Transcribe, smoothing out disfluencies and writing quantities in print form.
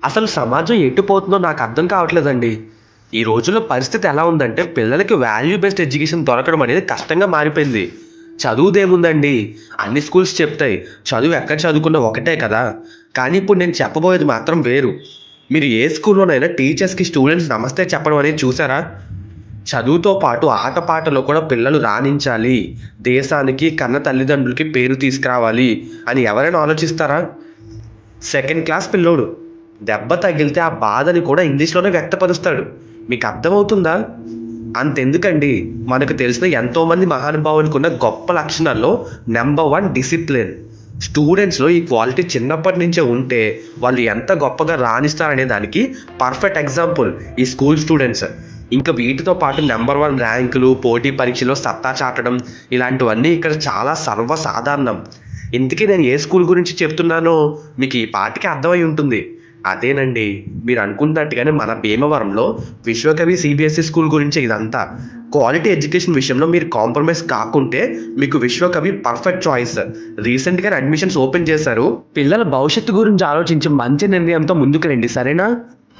అసలు సమాజం ఎటుపోతుందో నాకు అర్థం కావట్లేదండి. ఈ రోజుల్లో పరిస్థితి ఎలా ఉందంటే పిల్లలకి వాల్యూ బేస్డ్ ఎడ్యుకేషన్ దొరకడం అనేది కష్టంగా మారిపోయింది. చదువుదేముందండి, అన్ని స్కూల్స్ చెప్తాయి. చదువు ఎక్కడ చదువుకున్నా ఒకటే కదా! కానీ ఇప్పుడు నేను చెప్పబోయేది మాత్రం వేరు. మీరు ఏ స్కూల్‌లోనైనా టీచర్స్‌కి స్టూడెంట్స్ నమస్తే చెప్పడం అనేది చూసారా? చదువుతో పాటు ఆటపాటలో కూడా పిల్లలు రాణించాలి. దేశానికి, కన్న తల్లిదండ్రులకి పేరు తీసుకురావాలి అని ఎవరైనా ఆలోచిస్తారా? సెకండ్ క్లాస్ పిల్లోడు. దెబ్బ తగిలితే ఆ బాధని కూడా ఇంగ్లీష్‌లోనే వ్యక్తపరుస్తాడు. మీకు అర్థమవుతుందా? అంతెందుకండి, మనకు తెలిసిన ఎంతోమంది మహానుభావులకున్న గొప్ప లక్షణాల్లో నంబర్ 1 డిసిప్లిన్. స్టూడెంట్స్‌లో ఈ క్వాలిటీ చిన్నప్పటి నుంచే ఉంటే వాళ్ళు ఎంత గొప్పగా రాణిస్తారనే దానికి పర్ఫెక్ట్ ఎగ్జాంపుల్ ఈ స్కూల్ స్టూడెంట్స్. ఇంకా వీటితో పాటు నంబర్ 1 ర్యాంకులు, పోటీ పరీక్షలో సత్తా చాటడం ఇలాంటివన్నీ ఇక్కడ చాలా సర్వసాధారణం. ఇంతకీ నేను ఏ స్కూల్ గురించి చెప్తున్నానో మీకు ఈ పాటికి అర్థమై ఉంటుంది. అదేనండి, మీరు అనుకున్నట్టుగానే మన భీమవరంలో విశ్వకవి సీబీఎస్ఈ స్కూల్ గురించే ఇదంతా. క్వాలిటీ ఎడ్యుకేషన్ విషయంలో మీరు కాంప్రమైజ్ కాకుంటే మీకు విశ్వకవి పర్ఫెక్ట్ చాయిస్. రీసెంట్‌గానే అడ్మిషన్స్ ఓపెన్ చేశారు. పిల్లల భవిష్యత్తు గురించి ఆలోచించి మంచి నిర్ణయంతో ముందుకు రండి, సరేనా?